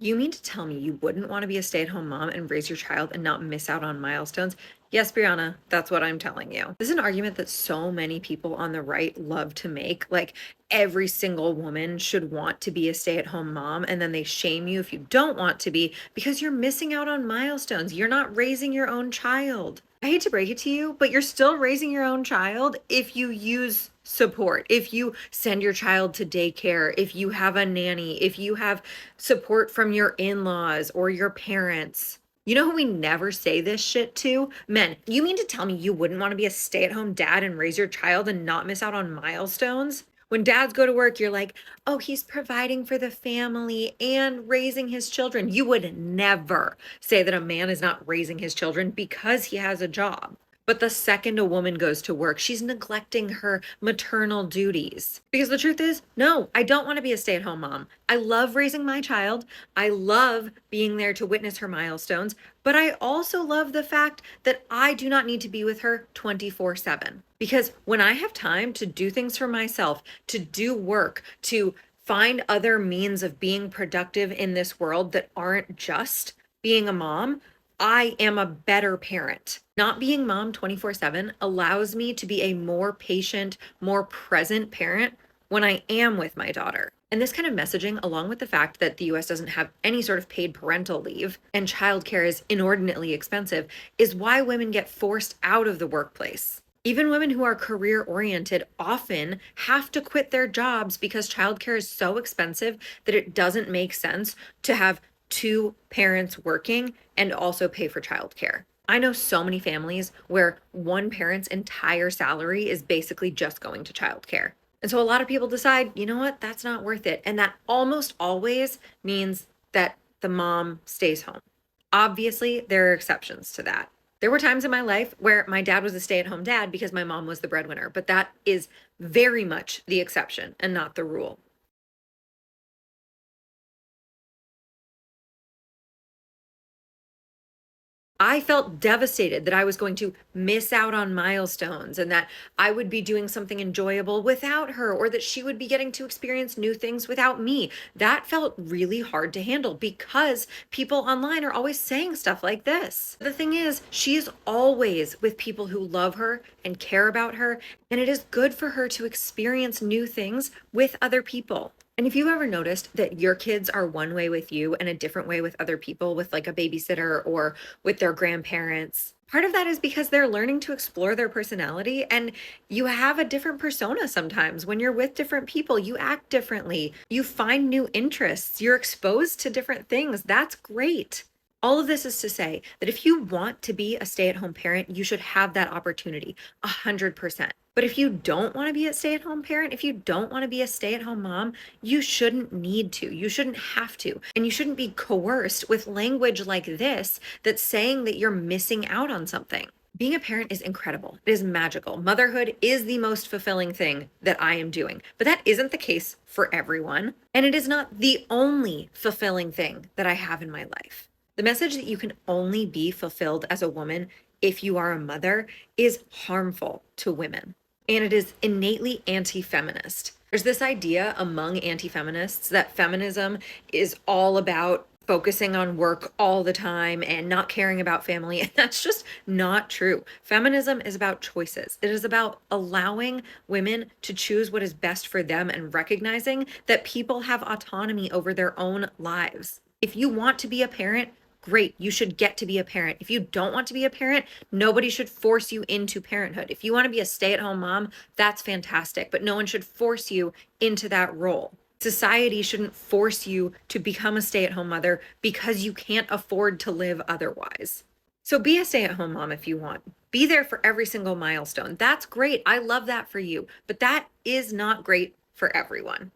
You mean to tell me you wouldn't want to be a stay-at-home mom and raise your child and not miss out on milestones? Yes, Brianna, that's what I'm telling you. This is an argument that so many people on the right love to make. Like every single woman should want to be a stay-at-home mom, and then they shame you if you don't want to be because you're missing out on milestones. You're not raising your own child. I hate to break it to you, but you're still raising your own child if you use support, if you send your child to daycare, if you have a nanny, if you have support from your in-laws or your parents. You know who we never say this shit to? Men. You mean to tell me you wouldn't want to be a stay-at-home dad and raise your child and not miss out on milestones? When dads go to work, you're like, oh, he's providing for the family and raising his children. You would never say that a man is not raising his children because he has a job. But the second a woman goes to work, she's neglecting her maternal duties. Because the truth is, no, I don't want to be a stay-at-home mom. I love raising my child. I love being there to witness her milestones, but I also love the fact that I do not need to be with her 24/7. Because when I have time to do things for myself, to do work, to find other means of being productive in this world that aren't just being a mom, I am a better parent. Not being mom 24/7 allows me to be a more patient, more present parent when I am with my daughter. And this kind of messaging, along with the fact that the US doesn't have any sort of paid parental leave and childcare is inordinately expensive, is why women get forced out of the workplace. Even women who are career oriented often have to quit their jobs because childcare is so expensive that it doesn't make sense to have two parents working and also pay for childcare. I know so many families where one parent's entire salary is basically just going to childcare. And so a lot of people decide, you know what, that's not worth it. And that almost always means that the mom stays home. Obviously, there are exceptions to that. There were times in my life where my dad was a stay-at-home dad because my mom was the breadwinner, but that is very much the exception and not the rule. I felt devastated that I was going to miss out on milestones and that I would be doing something enjoyable without her or that she would be getting to experience new things without me. That felt really hard to handle because people online are always saying stuff like this. The thing is, she is always with people who love her and care about her, and it is good for her to experience new things with other people. And if you've ever noticed that your kids are one way with you and a different way with other people, with like a babysitter or with their grandparents, part of that is because they're learning to explore their personality. And you have a different persona sometimes. When you're with different people, you act differently, you find new interests, you're exposed to different things. That's great. All of this is to say that if you want to be a stay-at-home parent, you should have that opportunity 100%. But if you don't want to be a stay-at-home parent, if you don't want to be a stay-at-home mom, you shouldn't need to. You shouldn't have to. And you shouldn't be coerced with language like this that's saying that you're missing out on something. Being a parent is incredible. It is magical. Motherhood is the most fulfilling thing that I am doing. But that isn't the case for everyone. And it is not the only fulfilling thing that I have in my life. The message that you can only be fulfilled as a woman if you are a mother is harmful to women. And it is innately anti-feminist. There's this idea among anti-feminists that feminism is all about focusing on work all the time and not caring about family. And that's just not true. Feminism is about choices. It is about allowing women to choose what is best for them and recognizing that people have autonomy over their own lives. If you want to be a parent, great, you should get to be a parent. If you don't want to be a parent, nobody should force you into parenthood. If you want to be a stay-at-home mom, that's fantastic, but no one should force you into that role. Society shouldn't force you to become a stay-at-home mother because you can't afford to live otherwise. So be a stay-at-home mom if you want. Be there for every single milestone. That's great. I love that for you, but that is not great for everyone.